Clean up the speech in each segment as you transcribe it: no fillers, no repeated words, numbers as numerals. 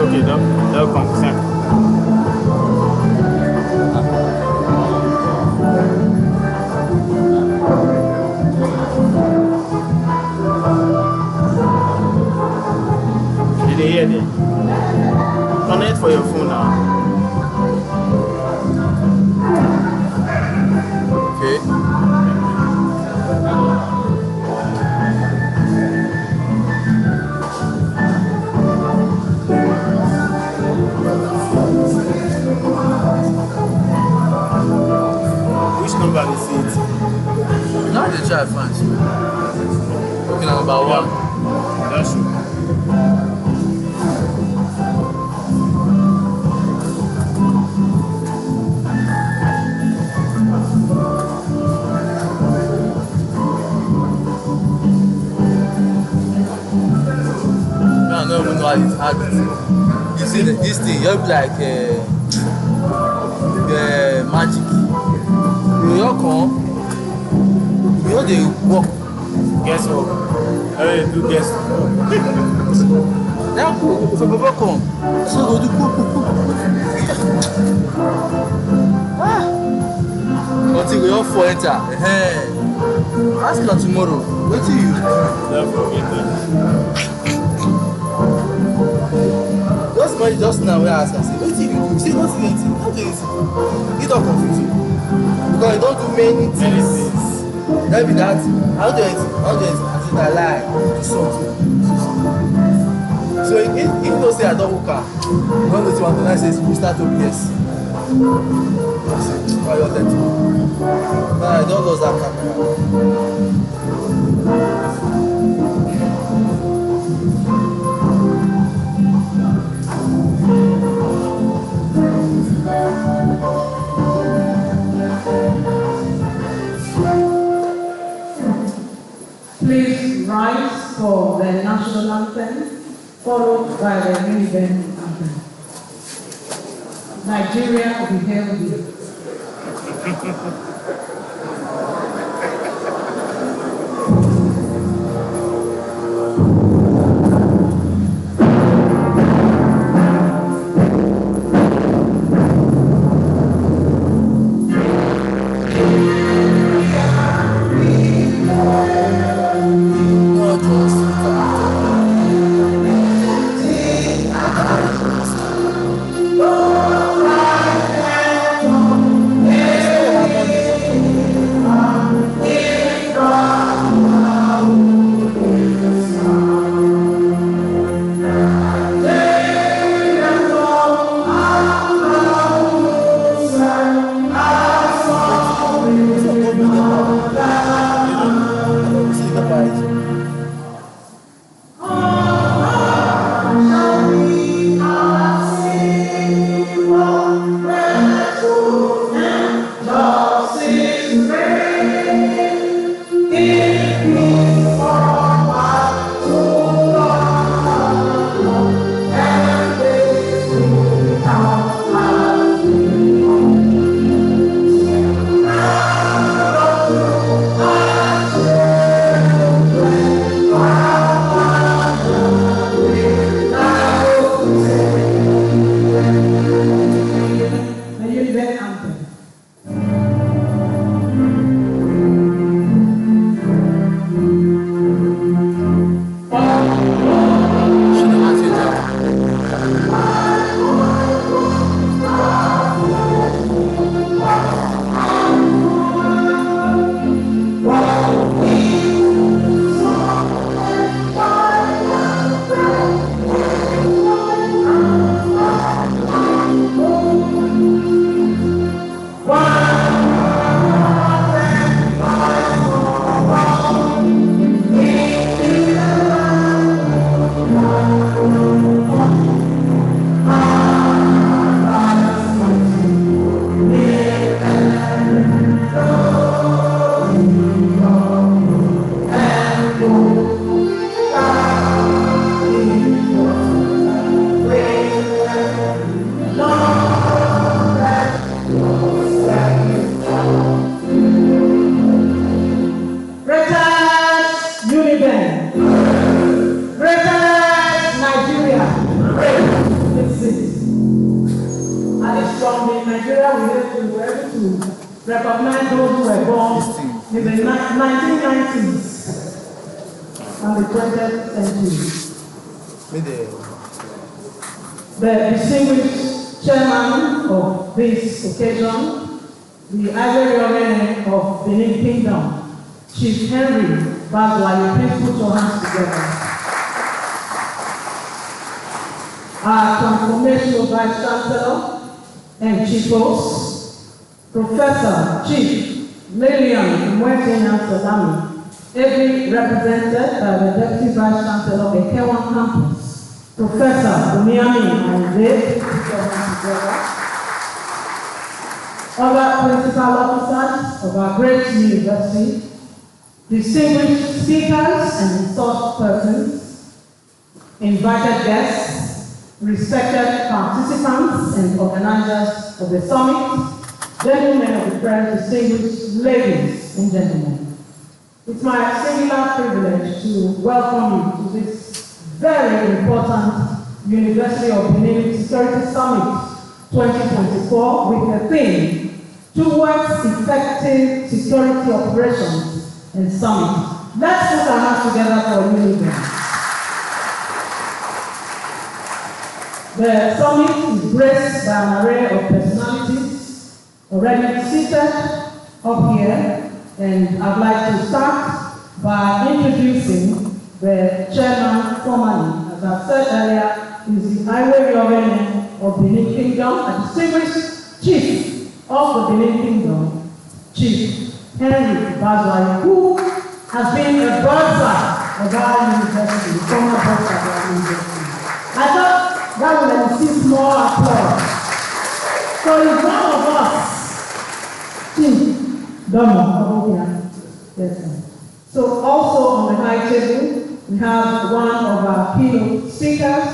okay, they'll come. Did they hear them? Connect for your phone now. Okay. Which number is it? Now they try fancy. Okay, number one. That's true. I don't even know how it's hard. You see, this thing, you'll be like magic. You come, you know they walk. Guess what? I do guess. Now, if a papa come, so go do poop. Until we all four enter. Ask her tomorrow. What do you? Don't forget that. Just now we ask her, say, what do you do? Say, not anything. You don't confuse you. Because you don't do many things. That be that. I'll do anything. I lie. Do something. So if you don't say I don't work out, you don't know what I say, you start to yes. Why you attempt? Nah, I don't lose that camera. Please rise for the national anthem, followed by the new Benin anthem. Nigeria will be hailed with. recognize those who were born in the 1990s and the 20th century. The distinguished chairman of this occasion, the Auditorium of Benin Kingdom, Chief Henry Bagwaye, please put your hands together. Our Transformational Vice Chancellor and Chief Host, Professor Chief Lillian Mwetena Salami, ably represented by the Deputy Vice Chancellor of the Kewan Campus, Professor Onyami Ayinde, other principal officers of our great university, distinguished speakers and resource persons, invited guests, respected participants and organizers of the summit, gentlemen of the press, distinguished ladies and gentlemen. It's my singular privilege to welcome you to this very important University of Benin Security Summit 2024 with the theme, Towards Effective Security Operations and Summit. Let's put our hands together for UNIBEN. The summit is graced by an array of personalities already seated up here, and I'd like to start by introducing the chairman formally. As I've said earlier, is the Auditorium of Benin Kingdom, a distinguished chief of the Benin Kingdom, Chief Henry Bagwaye, who has been a bursar of our university, former bursar of our university. I thought that would receive more applause. So he's one of us. Chief Domo. Yes, sir. So also on the high table, we have one of our keynote speakers,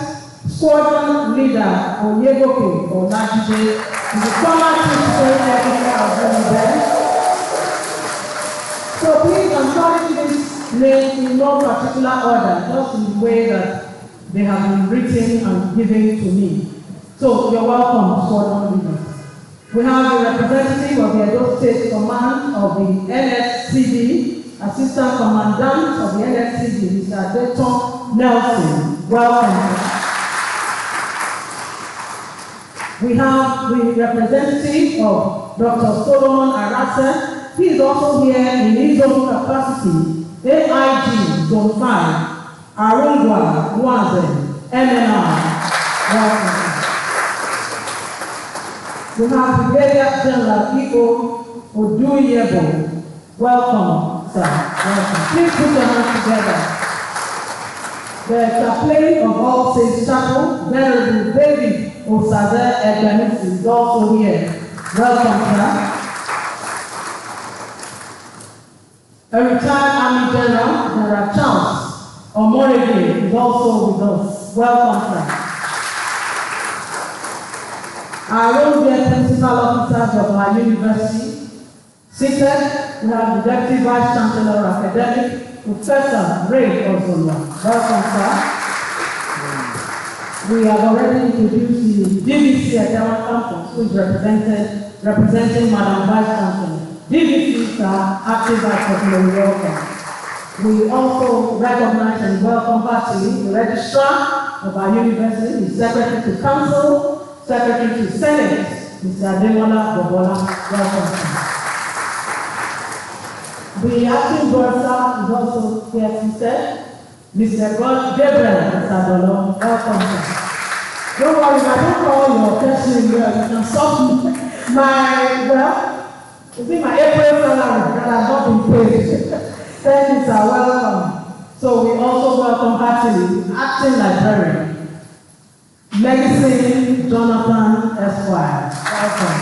Squadron Leader Onyegoke Olajide, the former Chief Security Officer of Benin. So please, I'm calling this name in no particular order, just in the way that they have been written and given to me. So you're welcome, Squadron Leader. We have the representative of the Edo State Command of the NSCD, Assistant Commandant of the NSCD, Mr. Deco Nelson. Welcome. We have the representative of Dr. Solomon Arase. He is also here in his own capacity, AIG Zone 5, Arungwa Nwaze, MNR. Welcome. We have Brigadier General E.O. Oduyebo. Welcome, sir. Welcome. Please put your hands together. The chaplain of All Saints Chapel, Venerable David Osaze Ebenisi, is also here. Welcome, sir. A retired Army General, General Charles Omorege, is also with us. Welcome, sir. Our own dear principal officers of our university, seated, we have the Deputy Vice Chancellor of Academic, Professor Ray Ozola. Welcome, sir. We have already introduced the DVC at our campus, who is representing Madam Vice Chancellor. DVCs are active Vice Chancellor. Welcome. We also recognize and welcome heartily the Registrar of our university, the Secretary to Council, Secretary to Senate, Mr. Ademola Bobola. Welcome. The acting bursar is also here seated, Mr. Gabriel Sadolo. Welcome. Don't worry, if I don't call your person here, you can stop me. You see my April salary that has not been paid. Thank you, sir. Welcome. So we also welcome heartily acting librarian, Medicine Jonathan Esquire. Welcome.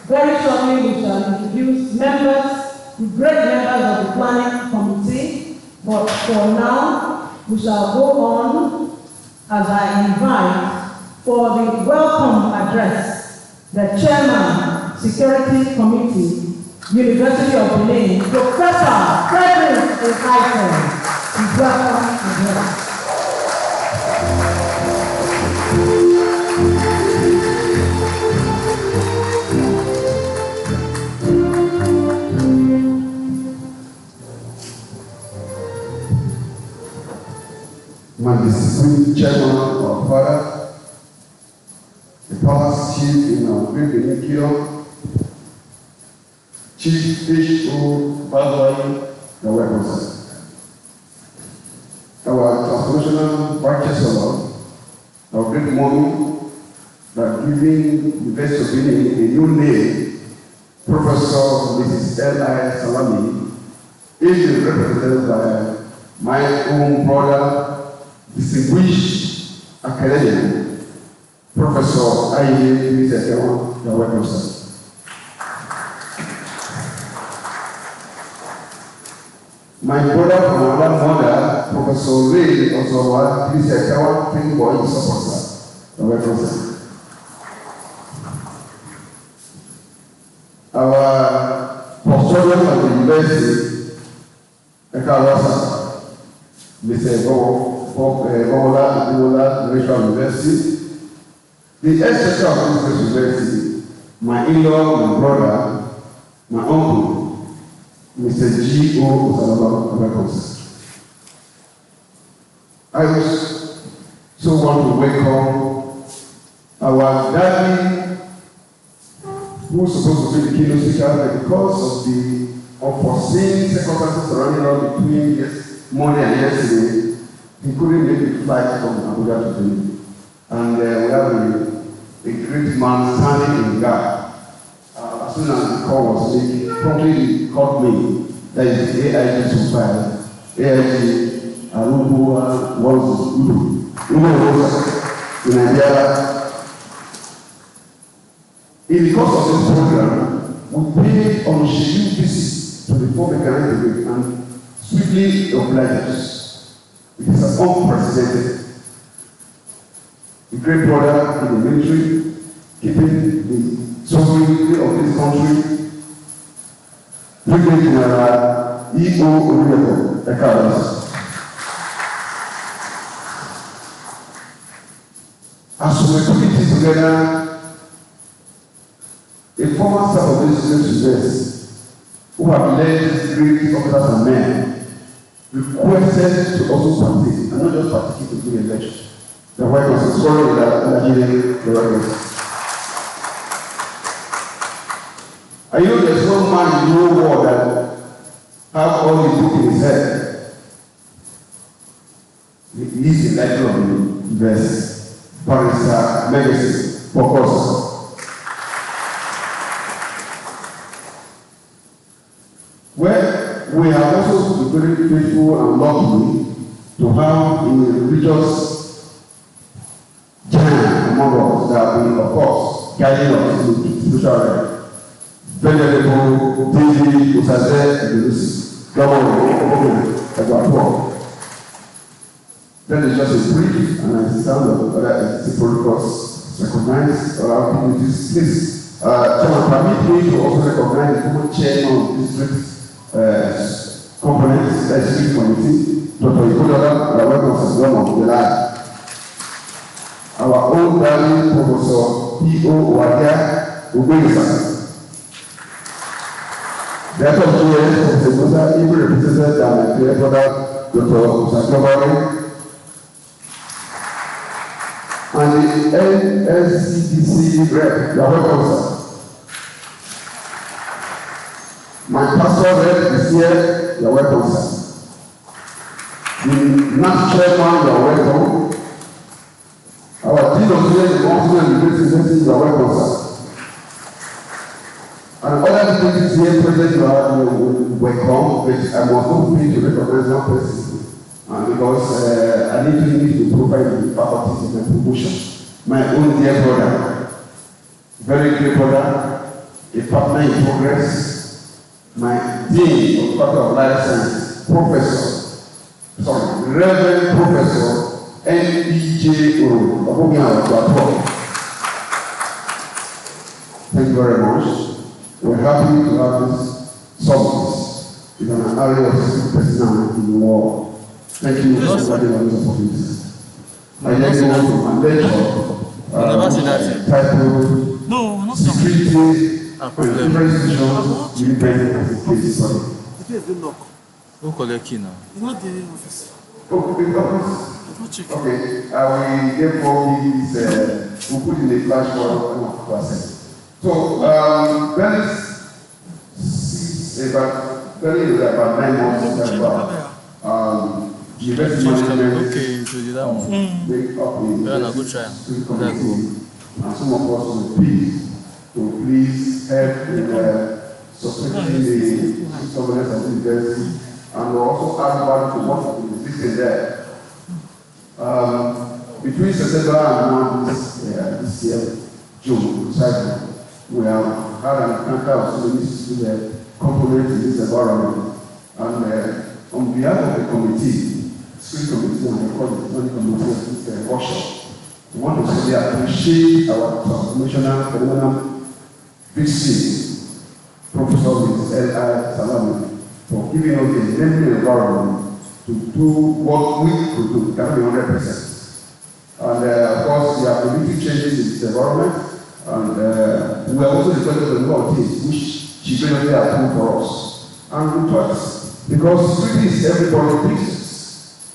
Very shortly, we shall introduce members, the great members of the planning committee, but for now, we shall go on as I invite for the welcome address, the chairman, Security Committee, University of Benin, Professor Frederick Akin. Welcome address. my disciplined chairman, our father, the palace chief in our great Benin, Chief H.O. Bagwai, the weapons. Our transformational vice chancellor, our great mommy, that giving the best of Benin a new name, Professor Mrs. L.I. Salami, is represented by my own brother, distinguished academic, Professor Akin, the weapons. My brother from another mother, Professor Ray Ozowa, please account thing for his support. The weapons. Our custodian of the university, Ekawasa, Mr. Bola, National University, the ex-secretary of this university, my in-law, my brother, my uncle, Mr. G.O. Osalaba. I was so want to welcome our daddy, who's supposed to be the keynote speaker, but because of the unforeseen circumstances surrounding us between Monday and yesterday, he couldn't make the flight from Abuja to Benin. And we have a great man standing in the gap. As soon as the call was made, promptly called me. That is AIG 25, AIG Arubu was in Nigeria. In the course of this program, we paid on scheduled visits to the four mechanical and swiftly obliged us. It is unprecedented. The great brother in the military, keeping the sovereignty of this country, Brigadier General E.O. Ugbowo, Deco. As we put it together, a former staff of this university who have led these great officers and men requested to also participate, and not just participate in the election. The White House is sorry that Nigeria, the White House. I know there's one man in the whole world that have all the book in his head. He is the lighter of the verse, Barrister, Legacy, Focus. Where we have also been very grateful and lucky to have a religious giant among us that have been, of course, guiding us in spiritual life. Venerable David Osaze Idris, Governor of Ugbowo. That is just a brief and I stand of whether it's a protocols recognized or our communities. Please, Chairman, permit me to also recognize the former chairman of district components, legislative committee, Dr. Ikodola, the welcome as one of the line. Our own darling Professor P.O. Wadia Ubelisa. The head of GS of the Musa, even represented by my dear brother, Dr. Ugbowo, and the NSCDC rep, the welcome. My pastor rep is here, you're welcome, sir. The NAS chairman, you're welcome. Our dean of here, the Council and the Great University, you're welcome, sir. And other people here present, you are welcome, but I must not pay to recognize one person. Because I need to provide the faculties of my promotion. My own dear brother, very dear brother, a partner in progress, my dean of Faculty of Life Science, Reverend Professor N.B.J. Thank you very much. We're happy to have this summit in an area of personality in the world. Thank you for providing all these opportunities. I then go to my lecture titled Security and Different Institutions Within Benin as a Case Study. Who collect key now? It's not the office. Okay, I will therefore give this, we'll put in a flash for access. So, Benin is about 9 months ago. University management make up a committee, and some of us will please help in supporting the governance of the university, and we'll also add value to what is existing there. Between September and now this year, June, we have had an encounter of so many student components in this environment. And on behalf of the committee, School Committee and the Money Committee of this workshop, we want to say appreciate our transformational phenomenal VC, Professor Mrs. L.I. Salami, for giving us a learning environment to do what we could do, cannot be 100%. And of course, there are community changes in this environment, and we are also reflecting on a lot of things which she generally approved for us. And we thought, because security is everybody's business,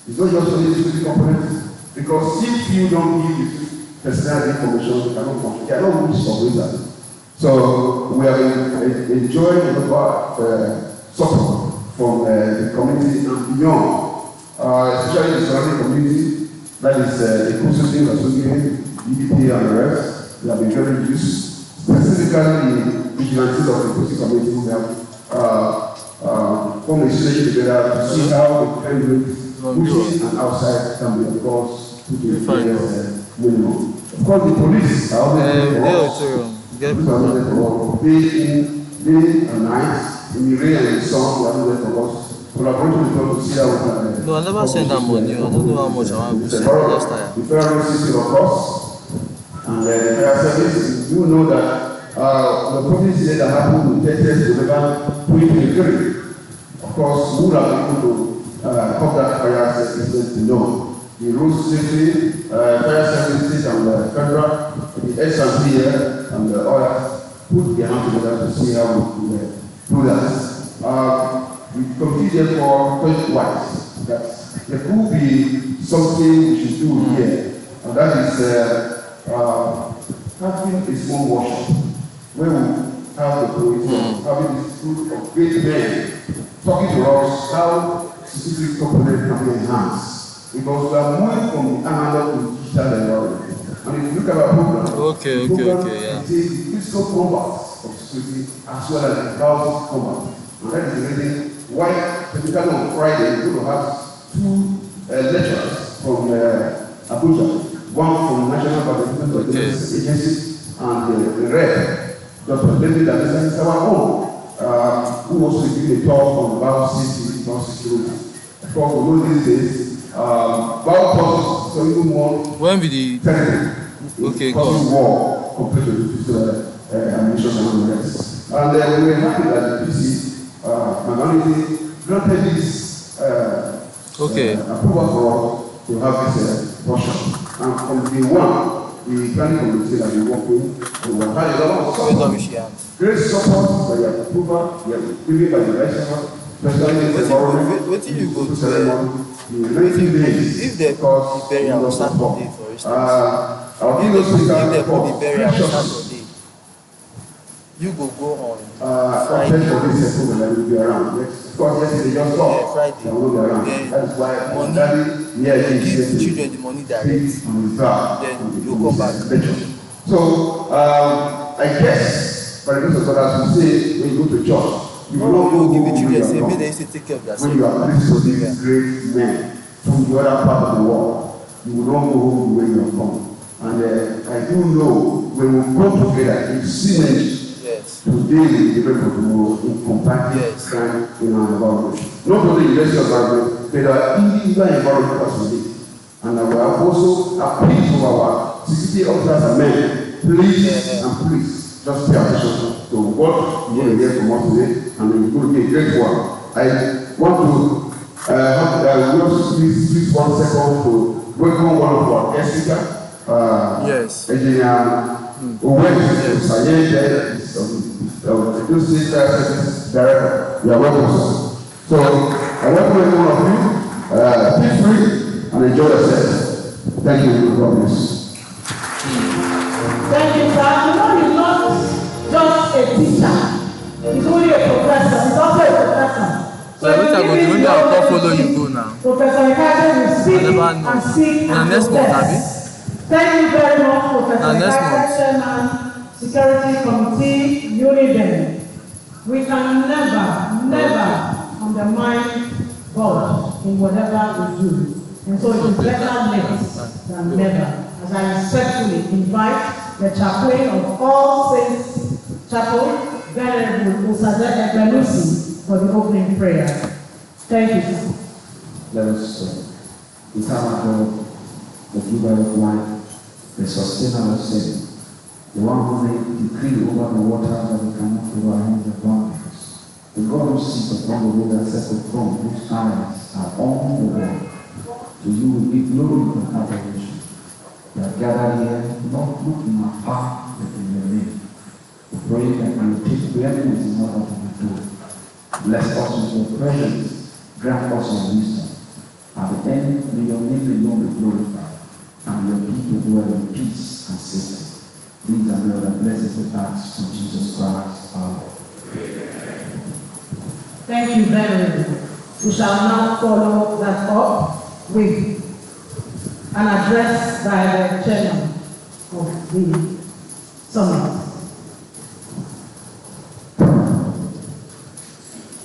it's not just only the security component, because if you don't give the personal information, you cannot move from that. So we have enjoyed a lot of support from the community and beyond, especially the surrounding community, that is the ecosystem associated, EDP and the rest. They have been very used, specifically the vigilantes of the ecosystem community who have formed a synergy together to see how the can do within and outside can be, of course, put in place minimum. Of course, the police are always day and night, in the rain and the sun, they are always for us. Collaboration with us to see how we can. No, I never sent that money. I don't know how much I have sent last time. The federal system, of course, and the fire service, you know that the police that happened in 30th November 2023. Of course, we are able to come that fire service to know. The road safety, fire services, and the federal, the S&P here, and the others put their hands together to see how we do that. We continue therefore twice that there could be something we should do here, and that is having a small workshop where we have the poets having this group of great men talking to us how specific components can be enhanced, because we are moving from the analog to digital environment. And if you look at our program, yeah. It is the physical combat of security as well as the cloud combat. And that is the reason why, particularly on Friday, we're going to have two lecturers from Abuja, one from the National Parliament Agency, and the rep, Dr. David Adesanya is our own, who also gave a talk on about safety and security. Of course, we know these days, about process, so even more. When will the war compared to the ammunition and the rest. And we were happy that the PC minority granted this approval for us to have this workshop. And from day one, the planning committee that we work with, we have had a lot of support. Great support by the approval, we are given by the lecturer, especially in the environment. What do you go to the if they put the burial on Saturday, for instance? I'll give those if they put the burial on Saturday, you go on Friday. For this second, that will be around. Because yesterday just thought Friday. will be around. That is why money, give children the money direct. Then you come back. So I guess, by the grace of God, as we say, when you go to church, you will give it children. Say, maybe they say take care of themselves. When you are listening to these great men from the other part of the world, you will not go home the way you have come. And I do know when we come together in synergy, today we depend on tomorrow in compacting crime in our environment. Not only in the environment, but our individual environment as we live. And I will also appeal to our security officers and men, please just pay attention to what you will hear from us today, and it will be a great one. I want to please 1 second to welcome one of our guest speakers. Engineer Ugbowo, Director. You are welcome. So I welcome every one of you. Feel free and enjoy yourself. Thank you. God bless. Thank you, sir. You know, he's not just a teacher. He's only a professor. He's also a professor. So maybe I'll follow you go now. Professor Ikaje will speak and speak and protest. Thank you very much, Professor Ikaje, Chairman, Security Committee, Uniben. We can never undermine God in whatever we do. And so it is better late than never. As I respectfully invite the chaplain of All Saints Chapel, Venerable Usade Ebelusi, for the opening prayer. Thank you. Let us eternal God, the giver of life, the sustainer of sin, the one who made decree over the waters that we cannot overcome the boundaries, the God who sits upon the road that sets the throne, whose eyes are on the world. To you will be glory and adoration. We are gathered here, not looking at power, but in your name. We pray that you will take preeminence in order to be done. Bless us with your presence, grant us your wisdom. At the end, may your name alone be glorified, and your people dwell in peace and safety. These are the other blessings we ask from Jesus Christ, our Lord. Thank you very much. We shall now follow that up with an address by the chairman of the summit.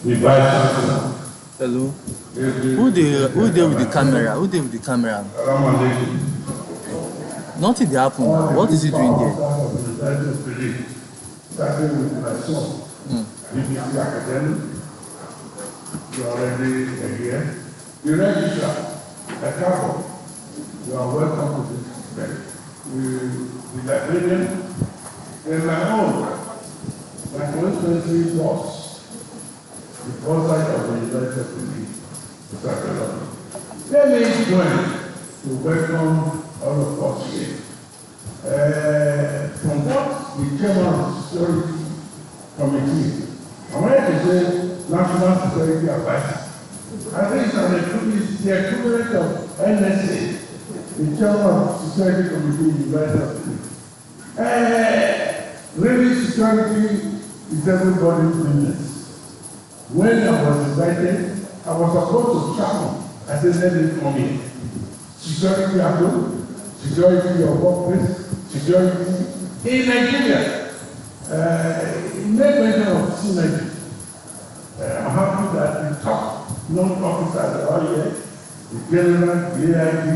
The Vice Chancellor. Hello. Who there with the camera? Who there with the camera? Nothing happen. What is he doing there? Starting with my son. BBC Academy. You are already here. The registrar, a couple. You are welcome to this event. The librarian, and my own. My constituency was the foresight of the United States. Let me join to welcome all of us here. From what the chairman of the Security Committee, I wanted to say National Security Advisor. I think it's the equivalent of NSA, the chairman of the Security Committee in the United States. Really, security is everybody's business. When I was invited, I was supposed to travel. I said, let me come here. Security at home, security in your workplace, security in Nigeria. In mention of synergy. I'm happy that the top non-officers are here, the general, the AIG.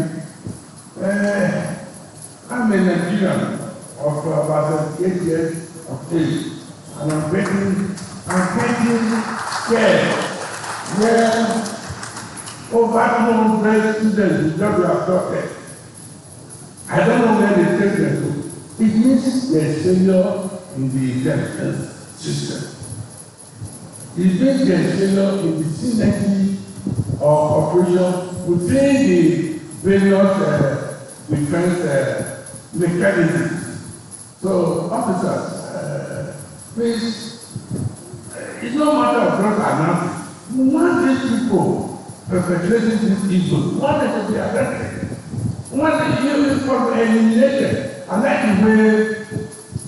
I'm a Nigerian of about 8 years of age, and I'm getting scared. Where over 200 students will just be abducted. I don't know where they take them to. It means they're failure in the intelligence system. It means they're failure in the synergy of operation within the various defense mechanisms. So, officers, please, it's no matter of drug analysis. We want these people perpetrating this evil. We want them to be arrested. We want them to be eliminated. I like the way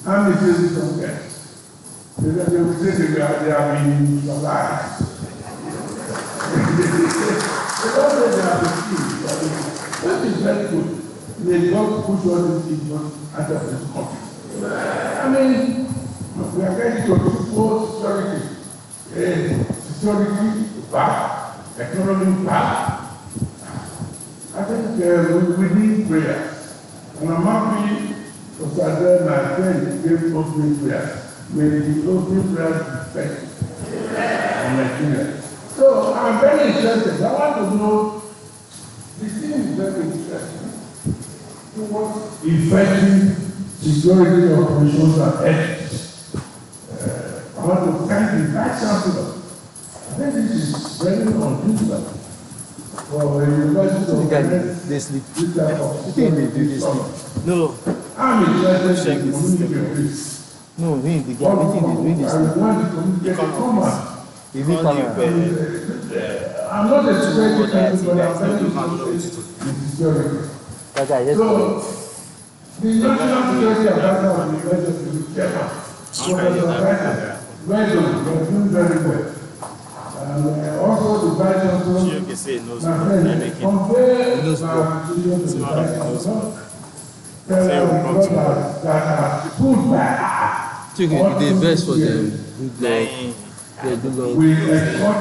Army says it somewhere. They will say they have been alive. They don't say they have been killed. That is very good. They don't push all these people out of this country. I mean, we are getting to full security. Security back, economy back. I think we need prayer. And I'm happy for Saturday, my friend gave opening prayer. May the opening prayer be effective on Nigeria. So I'm very interested. I want to know, the thing is very interesting. What effective security operations are ethics. I want to thank the Vice Chancellor. I think this is very unusual for a university to get this type of security. No. I'm interested in communicating. No, the guy, everything is doing this. I want to communicate to Thomas. Is it camera? I'm not a security person, but I'm very interested in security. So, the national security advisor of the university, the chairman, well done, you're doing very well. And also the vice chancellor, my friend, convey my appreciation to the vice chancellor. Tell our brothers that are put back. The best for them. We export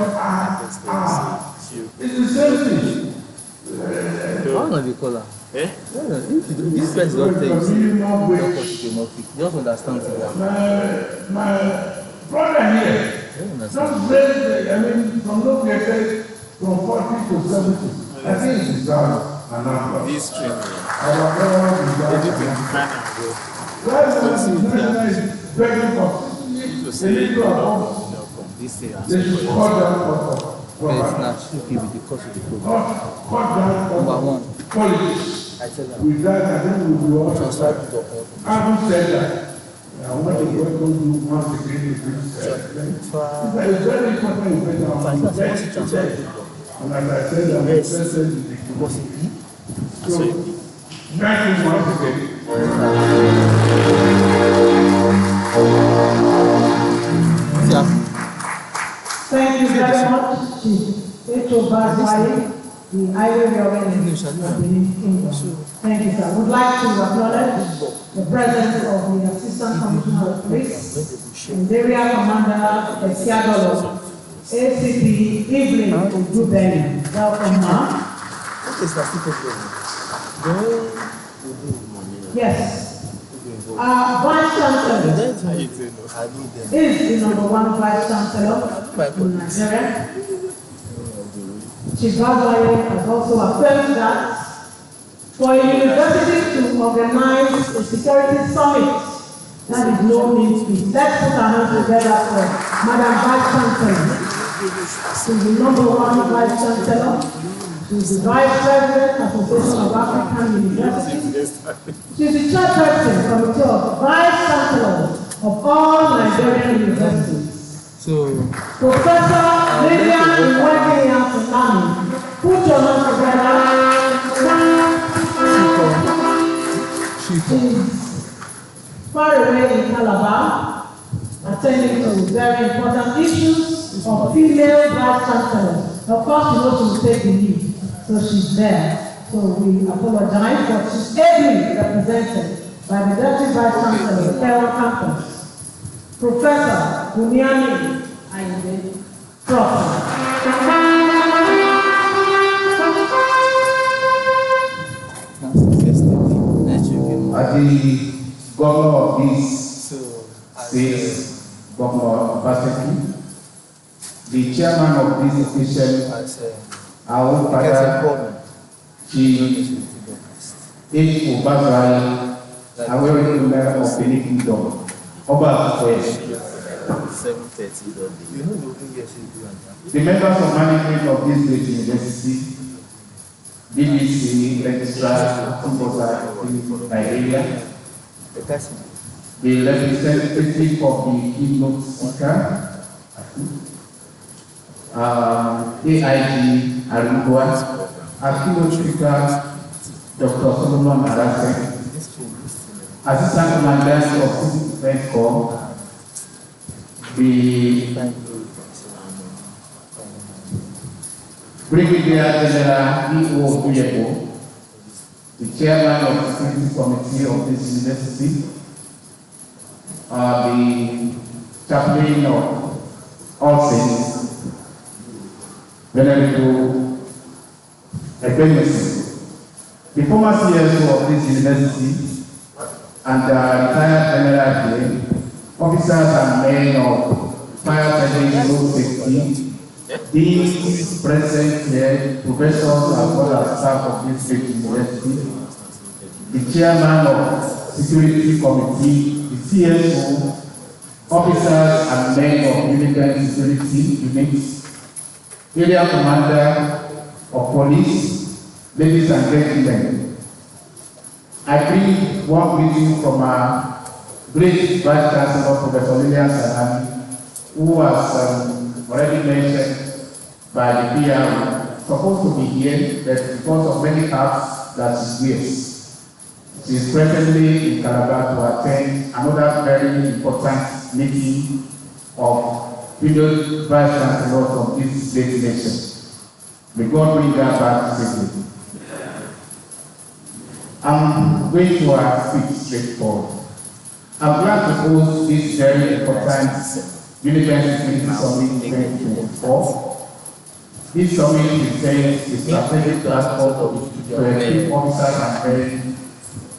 it's the same thing. How do you call her? Eh? This person don't tell you. Just understand it. My brother here, don't raise, I mean, from no place from 40 to 70. I think it's deserved an number. This training. Our brother deserves an number. Is begging for they need to afford. They should cut down politics. With that, I think we will all start. Having said that, I want to welcome you once again to this it's very important event. And as I said, I'm interested in the community. So, thank you once again. Thank you very much, Chief Deco, the Highway Reorganization of Benin Kingdom. Thank you, sir. We'd like to acknowledge the presence of the Assistant Commissioner of Police and Area Commander Esiadolo, ACP Evelyn Benin. Welcome, ma'am. Yes. Vice Chancellor is the number one Vice Chancellor in Nigeria. Chief has also affirmed that for a university to organize a security summit, that is no means feat. Let's put our hands together for Madam Vice Chancellor. She's the number one Vice Chancellor. She's the Vice President, Association of African Universities. She's the chairperson, Committee of Vice Chancellors of all Nigerian universities. So, Professor Lillian Iwekenya Tsunami, put your hands together. She's far away in Calabar, attending to very important issues of female Vice Chancellors. Of course, she knows she will take the lead. So she's there. So we apologize, but she's ably represented by the Deputy Vice Chancellor of the Federal Campus, Professor Buniani Ayinde, Prof. As the governor of this state, Governor Baseki, the chairman of this occasion, our own father, Chief Obazai, our very member of Benin Kingdom, Oba First. The members of management of this great university, BBC, registrar, Nigeria, the representative of the keynote speaker, AIG Arugua, our keynote speaker, Dr. Solomon Arase, Assistant Commandant of Civil Defense Corps, the Brigadier General E.O. Ugbowo, the Chairman of the Security Committee of this university, the Chaplain of All Saints, Venerable Akin, the former CSO of this university, and the retired General here, officers and men of fire service road safety, deans present here, professors as well as staff of this great university, the chairman of security committee, the CSO, officers and men of military security units, area commander of police, ladies and gentlemen. I bring one greeting from our great Vice Chancellor, Professor Lillian Tsunami, who has already mentioned by the PR, supposed to be here, but because of many hats that she wears. She is presently in Calabar to attend another very important meeting of video vice chancellors of this great nation. May God bring her back safely. I'm going to speak straightforward. I'm glad to host this very important University Summit 2024. This summit presents the strategic platform to equip officers and heads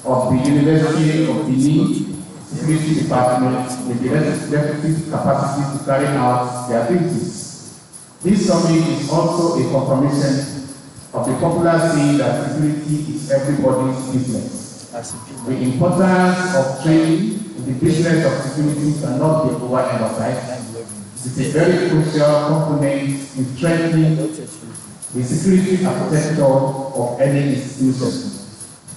of the University of Benin Security Department with the requisite capacity to carry out their duties. This summit is also a confirmation of the popular saying that security is everybody's business. The importance of training in the business of security cannot be overemphasized. It is a very crucial component in strengthening the security architecture of any institution.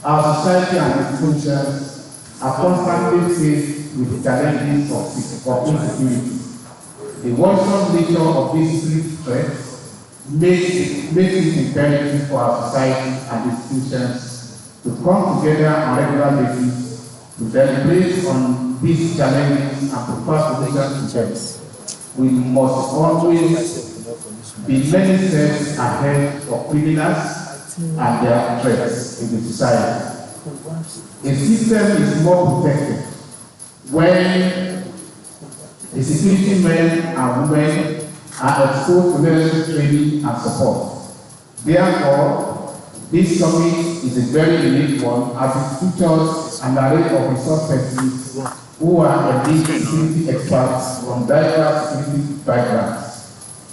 Our society and institutions are constantly faced with the challenges of insecurity. The worrisome nature of these security threats makes it imperative for our society and institutions to come together on a regular basis to deliberate on these challenges and propose solutions to them. We must always be many steps ahead of criminals and their threats in the society. A system is more protected when the security men and women are exposed to necessary training and support. Therefore, this summit is a very unique one as it features an array of resource persons who are elite security experts from diverse security backgrounds.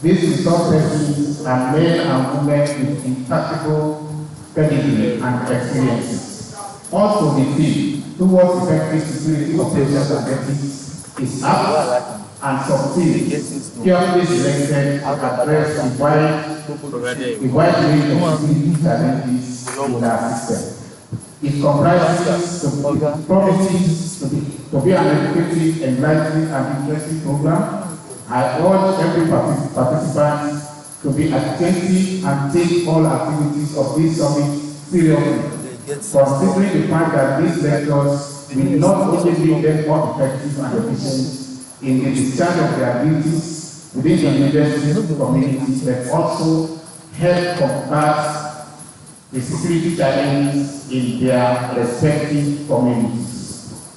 These resource persons are men and women with impractical pedigree and experiences. Also, the theme towards effective security operations and ethics is apt and succeeds carefully selected to address the wide range of security challenges in our system. It comprises promises to be an educative, enlightening, and interesting program. I urge every participant to be attentive and take all activities of this summit seriously, considering the fact that these lectures will not only make them more effective and efficient in the discharge of their duties within the university community, but also help combat the security challenges in their respective communities.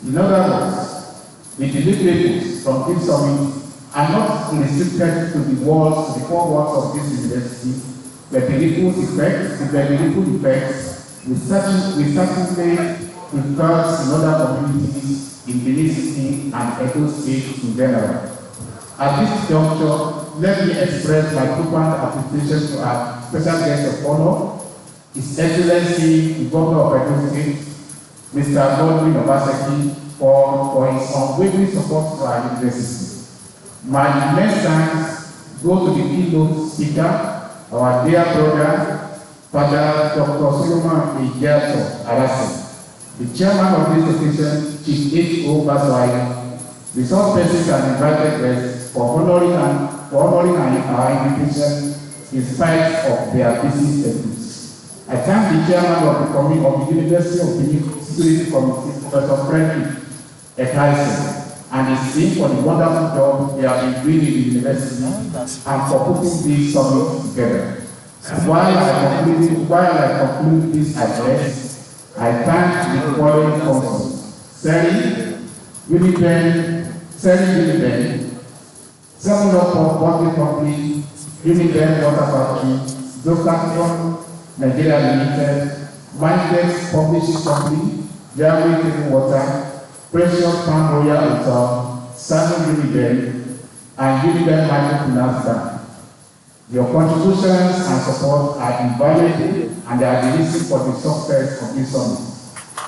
In other words, the deliverables from this summit are not restricted to the four walls of this university, but the ripple effects will certainly influence in other communities in Benin City and Edo State in general. At this juncture, let me express my profound appreciation to our special guest of honor, His Excellency, the Governor of Edo State, Mr. Godwin Obaseki, for his unwavering support to our university. My immense thanks go to the keynote speaker, our dear brother, Father Dr. Solomon Ijato Arase, the chairman of this occasion, Chief H.O. Baswai, resource persons and invited guests for honoring our invitation in spite of their busy schedules. I thank the chairman of the University of Benin Security Committee, Professor Frederick Ekaisen, and his team for the wonderful job they have been doing in the university and for putting this summit together. While I conclude this address, I thank the following sponsors: Seri Uniben, 7-Up Bottle Company, Uniben Water Factory, Docaton Nigeria Limited, Mindex Publishing Company, Yahweh Clean Water, Precious Palm Royal Hotel, Samuel Uniben, and Uniben Microfinance Bank. Your contributions and support are invaluable and they are the reason for the success of this summit.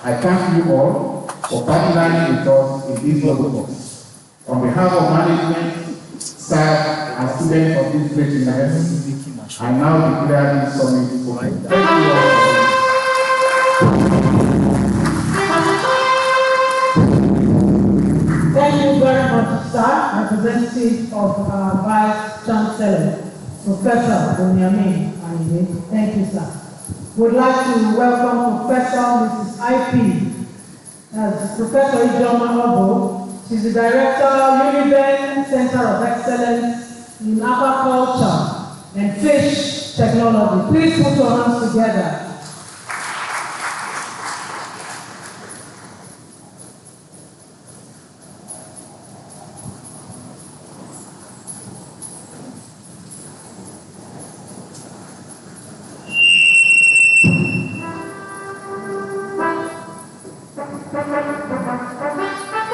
I thank you all for partnering with us in this noble cause. On behalf of management, staff, and students of this great university, I now declare this summit open. Thank you all. Thank you very much, sir, representative of our Vice Chancellor. Professor Onyame Anide. Thank you, sir. Would like to welcome Professor Mrs. IP as Professor Ijoma Ugbowo. She's the Director, Uniben Center of Excellence in Aquaculture and Fish Technology. Please put your hands together.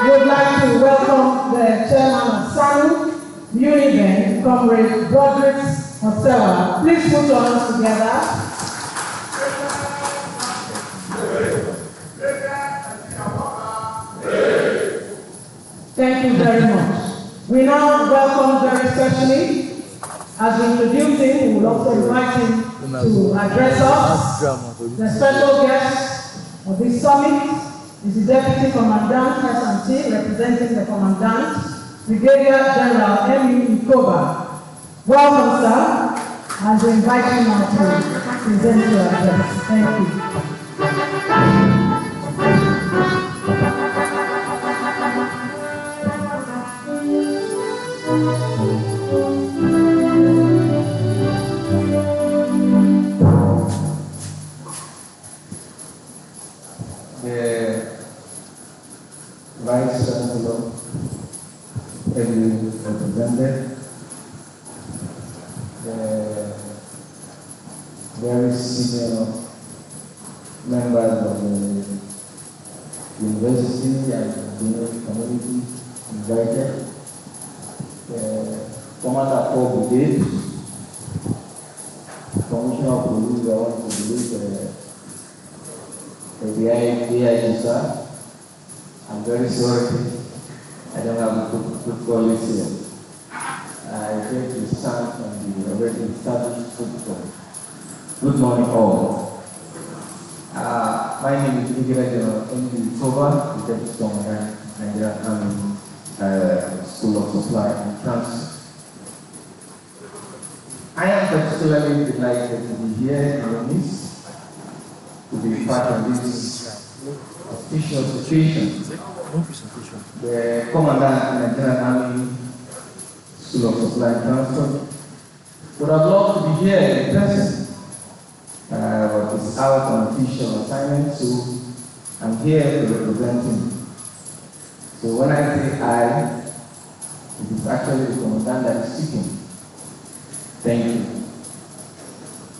Would like to welcome the chairman of SANU, Uniben, Comrade Broderick Osewa. Please put your hands together. Thank you very much. We now welcome very specially, as we introduce him, we will also invite him to address us. The special guest of this summit is the Deputy Commandant, S&T, representing the Commandant, Brigadier General M.E. Ikoba. Welcome, sir, and we invite you now to present your address. Thank you. Vice Chancellor, every representative, the very senior members of the university and the community invited, the Commander Paul Brigade, Commissioner of Police, I want to believe the AIG, sir. I'm very sorry, I don't have a good quality here. I think we stand on the already established football. Good morning all. My name is Brigadier General M.D. Ikoba, the Deputy Commandant, Nigerian Army School of Supply and Transit. I am particularly delighted to be here in your midst, to be part of this official situation. The Commandant of the Nigerian Army School of Supply and Transport would have loved to be here in person, but it's out on official assignment, so I'm here to represent him. So when I say I, it is actually the Commandant that is speaking. Thank you.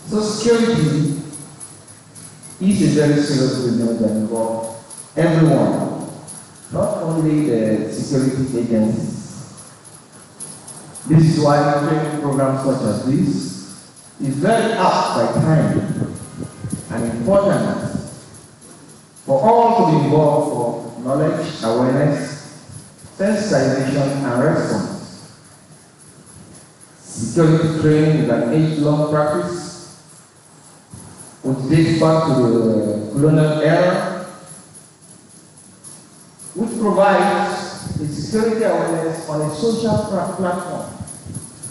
So security is a very serious business that involves everyone, not only the security agencies. This is why training programs such as this is very apt by time and important for all to be involved for knowledge, awareness, sensitization, and response. Security training is an age-long practice which dates back to the colonial era, which provides a security awareness on a social platform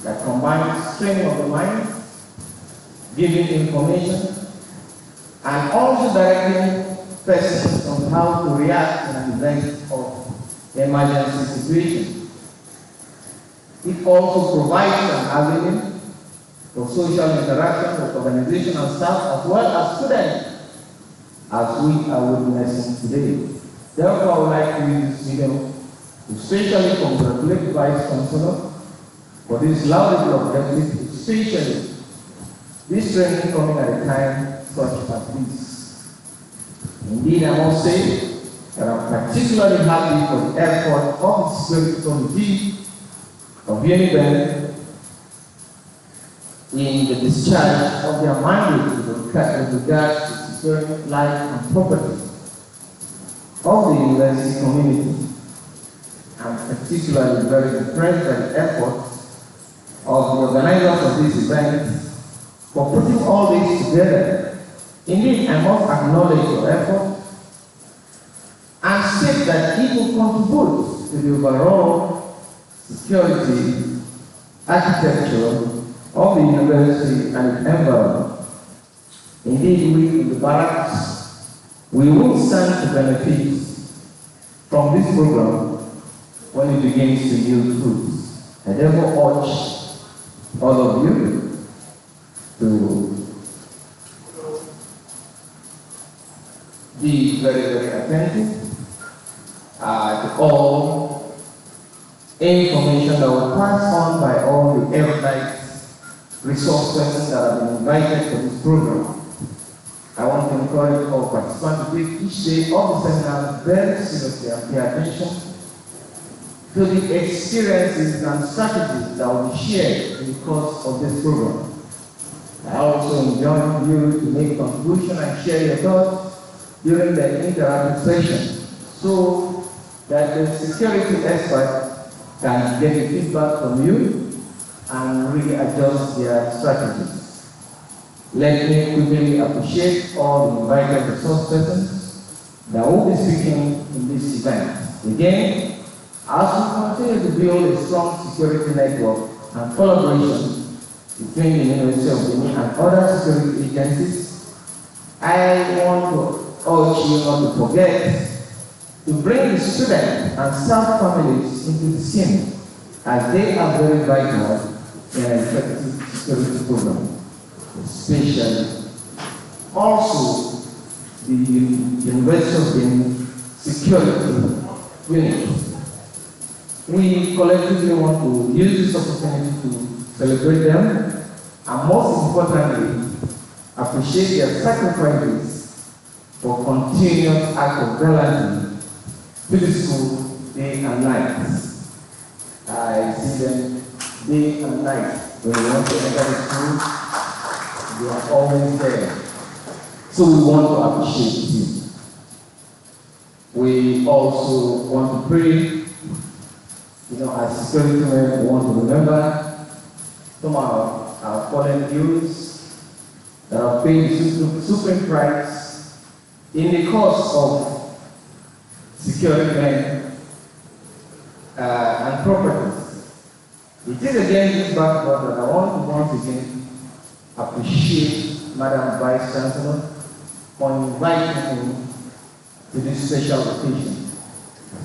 that combines training of the mind, giving information, and also directing persons on how to react in an event of emergency situation. It also provides an avenue for social interaction with organizational staff as well as students, as we are witnessing today. Therefore, I would like to use this medium to especially congratulate Vice Chancellor for this laudable objective, especially this training coming at a time such as this. Indeed, I must say that I'm particularly happy for the effort of the Security Committee of Uniben in the discharge of their mandate with regard to securing life and property of the university community. I'm particularly very impressed by the effort of the organizers of this event for putting all this together. Indeed, I must acknowledge your effort and state that it will contribute to the overall security architecture of the university and its environment. Indeed, we in the barracks, we will stand to benefit from this program when it begins to yield fruits. I therefore urge all of you to be very, very attentive to all information that will pass on by all the erudite resource persons that have been invited for this program. I want to encourage all participants to take each day of the seminar very seriously and pay attention to the experiences and strategies that will be shared in the course of this program. I also invite you to make contribution and share your thoughts during the interactive session so that the security expert can get the feedback from you and readjust their strategies. Let me quickly appreciate all the invited resource persons that will be speaking in this event. Again, as we continue to build a strong security network and collaboration between the University of Benin and other security agencies, I want to urge you not to forget to bring the student and staff families into the scheme, as they are very vital in an effective security program. Especially also the University of Benin security unit. We collectively want to use this opportunity to celebrate them and most importantly appreciate their sacrifices for continuous act of gallantry to the school day and night. I see them day and night when we want to enter the school. They are always there. So we want to appreciate you. We also want to pray, as security men, we want to remember some of our fallen heroes that have paid the supreme price in the course of security men and properties. It is again this background that I want to once again appreciate Madam Vice Chancellor for inviting me to this special occasion.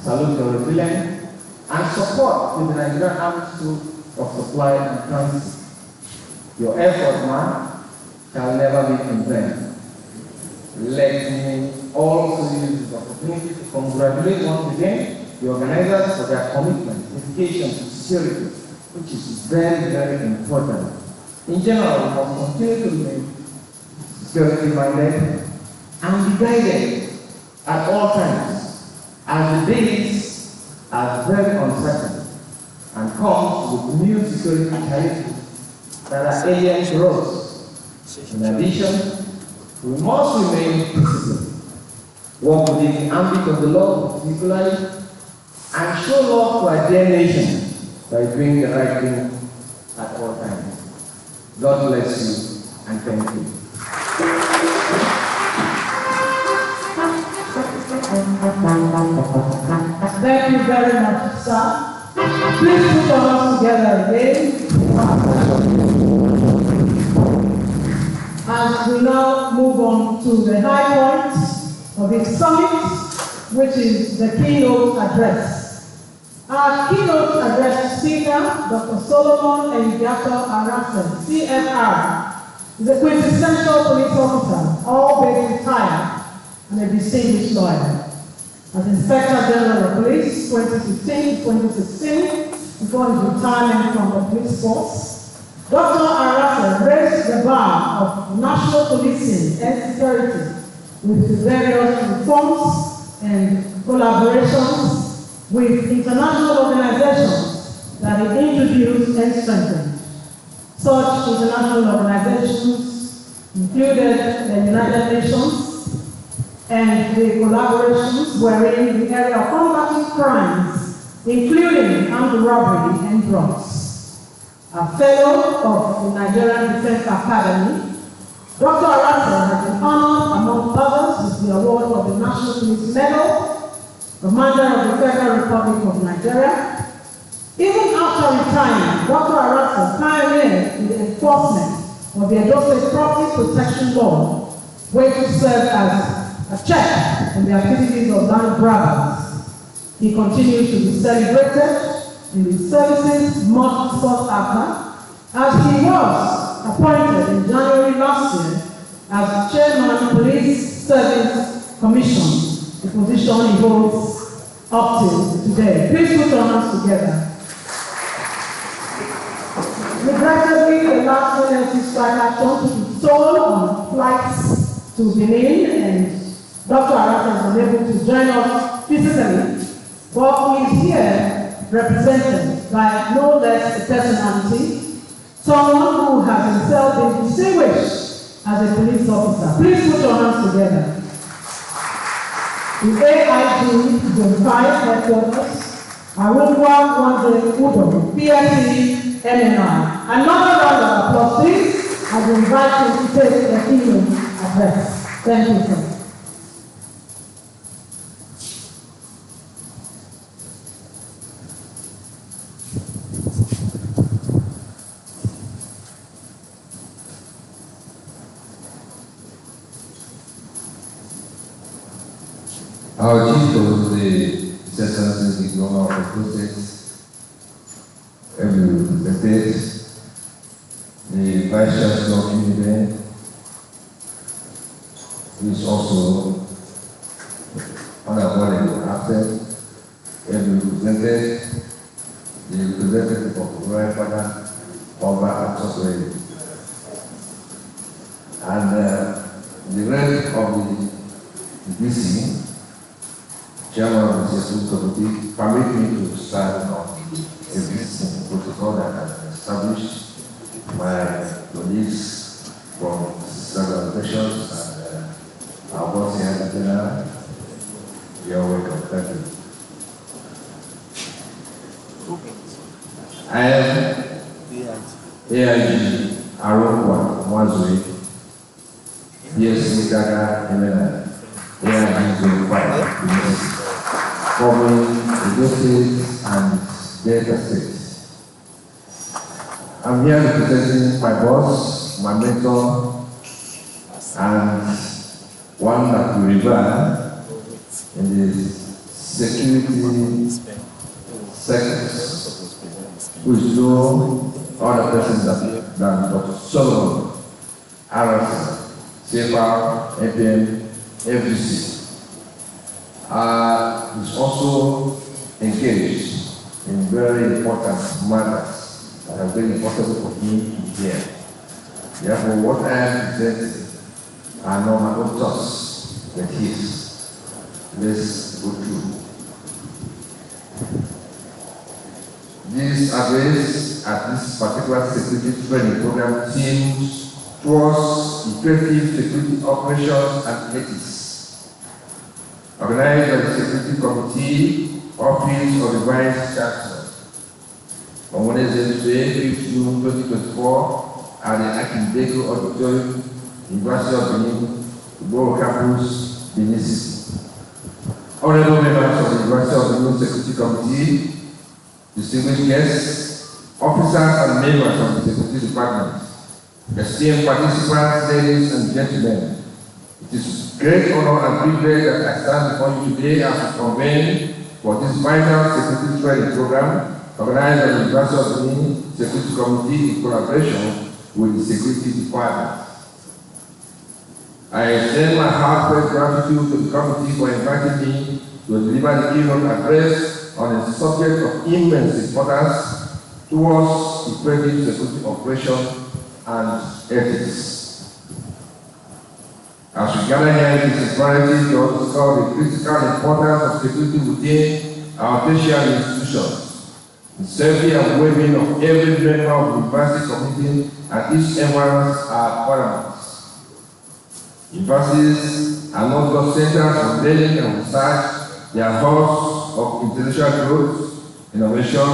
Salute your resilience and support to the Nigerian Armed School of Supply and Transit. Your effort, man, shall never be in vain. Let me also use this opportunity to congratulate once again the organizers for their commitment, dedication to security, which is very, very important. In general, we must continue to remain security-minded and be guided at all times, as the days are very uncertain and comes with new security challenges that are alien to us. In addition, we must remain disciplined, work within the ambit of the law particularly, and show love to our dear nation by doing the right thing at all times. God bless you and thank you. Thank you very much, sir. Please put your hands together again. As we now move on to the high point of this summit, which is the keynote address. Our keynote address speaker, Dr. Solomon Engiato Arasen, CFR, is a quintessential police officer, all but retired, and a distinguished lawyer. As Inspector General of Police 2015-2016, before his retirement from the police force, Dr. Arasen raised the bar of national policing and security with various reforms and collaborations with international organizations that he introduced and strengthened. Such international organizations included the United Nations and the collaborations were in the area of combating crimes, including armed robbery and drugs. A fellow of the Nigerian Defense Academy, Dr. Arasen has been honored, among others, with the award of the National Police Medal, Commander of the Federal Republic of Nigeria, Even after retiring, Dr. Arata pioneered in the enforcement of the Edo State Property Protection Law, which served as a check on the activities of land grabbers. He continues to be celebrated in his services much sought after, as he was appointed in January last year as Chairman Police Service Commission, the position he holds up to today. Please put your hands together. Regrettably, the last NLC strike action took its toll on flights to Benin, and Dr. Arata is unable to join us physically, but he is here represented by no less a personality, someone who has himself been distinguished as a police officer. Please put your hands together. The AIG Zone 5 headquarters, Arungwa Wande Udo, PSC MNI. Another round of applause, please, as we invite you to take the keynote address. Thank you, sir. Our chief of the Excellency, the Governor of the State, the State, the Vice Chancellor of Benin, who is also honorable absent, represented, the representative of the Royal Father, Oba Atosway, and the rest of the BC, Chairman of the Executive Committee, permit me to stand on the existing protocol that has been established by colleagues from several organizations and our boss here at General. You are welcome. Thank you. I am AIG Arungwa Mwazui, PSC Gaga MNI, AIG Zone 5, covering Edo State and Delta State. I'm here representing my boss, my mentor, and one that we revere in the security sectors, who is no other person than Dr. Solomon, RS, CFR, APM, FGC. Is also engaged in very important matters that are very important for me to hear. Therefore, what I am presenting are not my own thoughts, but his. Let's go through. This address at this particular security training program seems towards effective security operations and ethics, organized by the Security Committee, Office of the Vice Chancellor. On Wednesday, 5th June 2024, at the Akin Deco Auditorium, University of Benin, Ugbowo Campus, Benin City. Honorable members of the University of Benin Security Committee, distinguished guests, officers and members of the Security Department, esteemed participants, ladies and gentlemen, it is great honor and privilege that I stand before you today as we convene for this vital security training program organized by the University of Benin Security Committee in collaboration with the Security Department. I extend my heartfelt gratitude to the committee for inviting me to deliver the keynote address on a subject of immense importance towards effective security operation and ethics. As we gather here, it is imperative to underscore the critical importance of security within our tertiary institutions, the safety and well-being of every member of the university community and its environs are paramount. Universities are not just centers for learning and research, they are hubs of intellectual growth, innovation,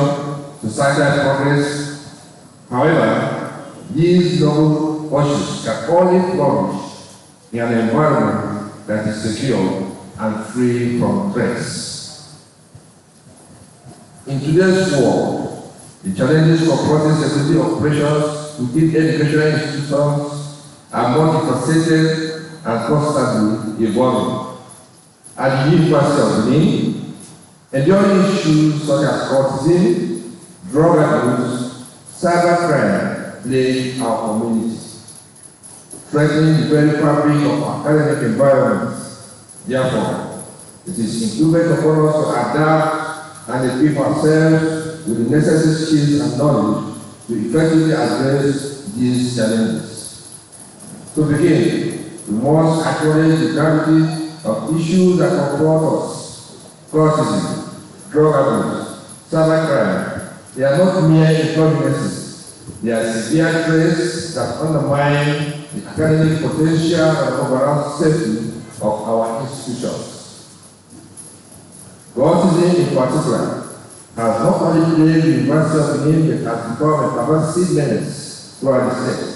societal progress. However, these noble pursuits can only flourish in an environment that is secure and free from threats. In today's world, The challenges confronting security operations within educational institutions are multifaceted and constantly evolving. At the University of Benin, enduring issues such as autism, drug abuse, cybercrime plague our community, threatening the very fabric of our academic environments. Therefore, it is incumbent upon us to adapt and equip ourselves with the necessary skills and knowledge to effectively address these challenges. To begin, we must acknowledge the gravity of issues that confront us: autism, drug abuse, cybercrime. They are not mere inconveniences. They are severe threats that undermine the academic potential and overall safety of our institutions. Autism in particular has not only plagued the University of Benin, but has become a pervasive menace throughout the state.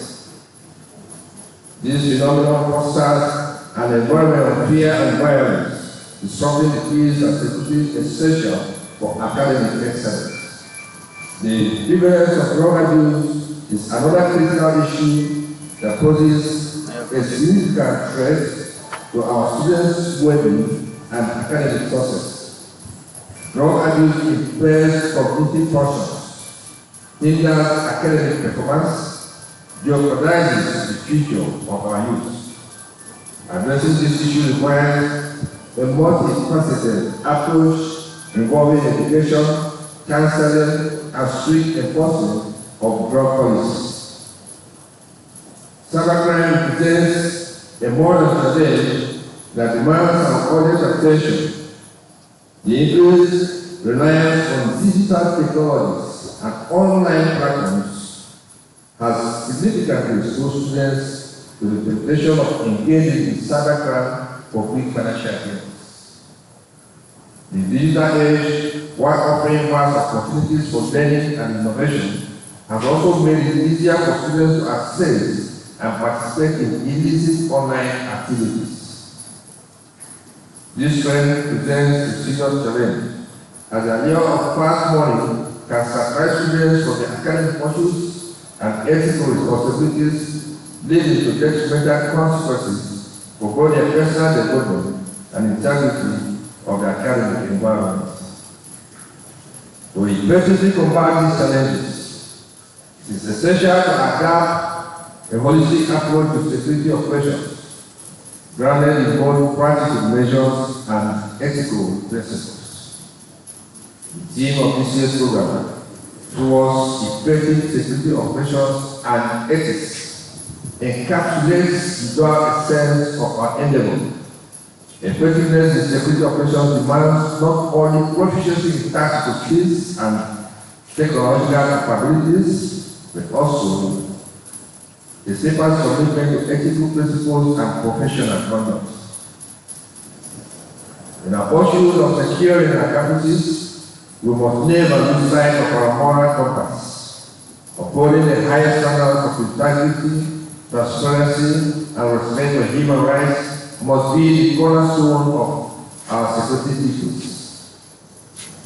This phenomenon fosters an environment of fear and violence, disrupting the peace and security essential for academic excellence. The prevalence of drug abuse is another critical issue that poses a significant threat to our students' well-being and academic success. Drug abuse impairs cognitive functions, hinders academic performance, jeopardizes the future of our youth. Addressing this issue requires a multifaceted approach involving education, counseling, and strict enforcement of drug policies. Cybercrime presents a modern challenge that demands our audience attention. The increased reliance on digital technologies and online platforms has significantly exposed students to the temptation of engaging in cybercrime for quick financial gains. The digital age, while offering vast opportunities for learning and innovation, has also made it easier for students to access and participate in illicit online activities. This trend presents a serious challenge, as the allure of fast money can separate students from their academic pursuits and ethical responsibilities, leading to detrimental consequences for both their personal development and integrity of the academic environment. To effectively combat these challenges, it is essential to adopt a holistic approach to security operations, grounded in both practical measures and ethical principles. The theme of this year's program towards effective security operations and ethics encapsulates the dual essence of our endeavor. Effectiveness in security operations demands not only proficiency in tactical skills and technological capabilities, but also a steadfast commitment to ethical principles and professional conduct. In our pursuit of securing our campuses, we must never lose sight of our moral compass, upholding the highest standards of integrity, transparency, and respect for human rights must be the cornerstone of our security issues.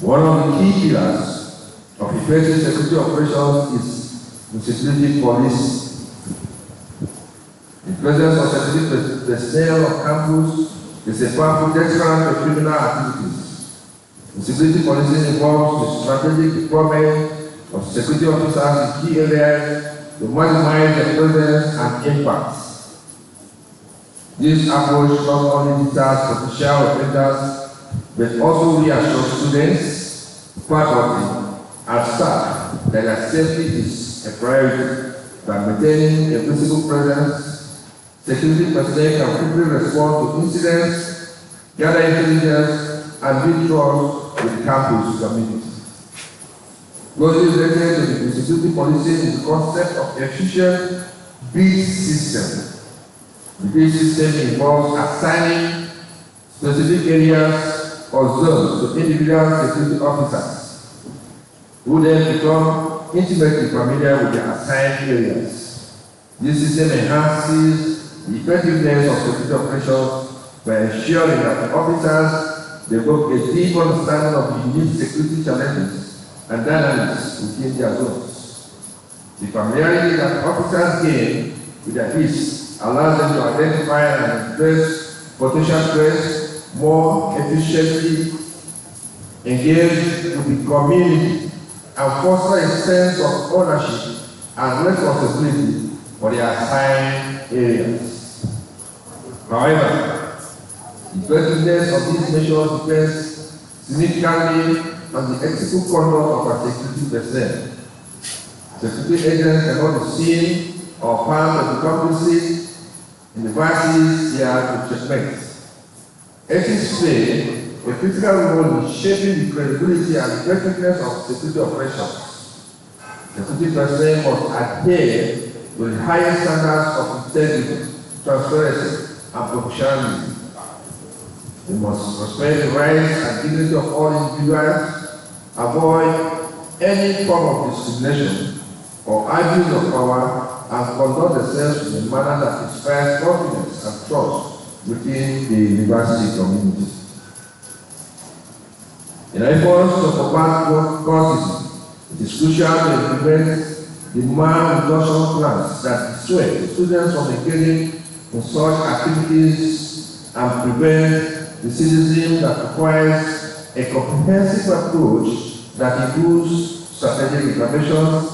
One of the key pillars of effective security operations is the security police. The presence of security personnel on campus is a powerful deterrent to criminal activities. The security policing involves the strategic deployment of security officers in key areas to maximize their presence and impact. This approach not only deters potential offenders, but also reassures students, faculty, and staff that their safety is a priority. By maintaining a physical presence, security personnel can quickly respond to incidents, gather intelligence, and build trust with the campus community. Closely related to the security policing is the concept of efficient bid system. The bid system involves assigning specific areas or zones to individual security officers, who then become intimately familiar with the assigned areas. This system enhances the effectiveness of security operations by ensuring that the officers develop a deep understanding of the unique security challenges and dynamics within their zones. The familiarity that officers gain with their peace allows them to identify and address potential threats more efficiently, engage with the community, and foster a sense of ownership and responsibility for their assigned areas. However, the effectiveness of these measures depends significantly on the ethical conduct of our security personnel. Security agents cannot be seen or found to be complicit in the vices they are to checkmate. Ethics play a critical role in shaping the credibility and effectiveness of security operations. Security personnel must adhere to the highest standards of integrity, transparency, and professionalism. We must respect the rights and dignity of all individuals, avoid any form of discrimination or abuse of power, and conduct themselves in a manner that inspires confidence and trust within the university community. In efforts to combat cultism, it is crucial to implement the demand reduction plans that dissuade students from engaging in such activities and prevent recidivism that requires a comprehensive approach that includes strategic interventions,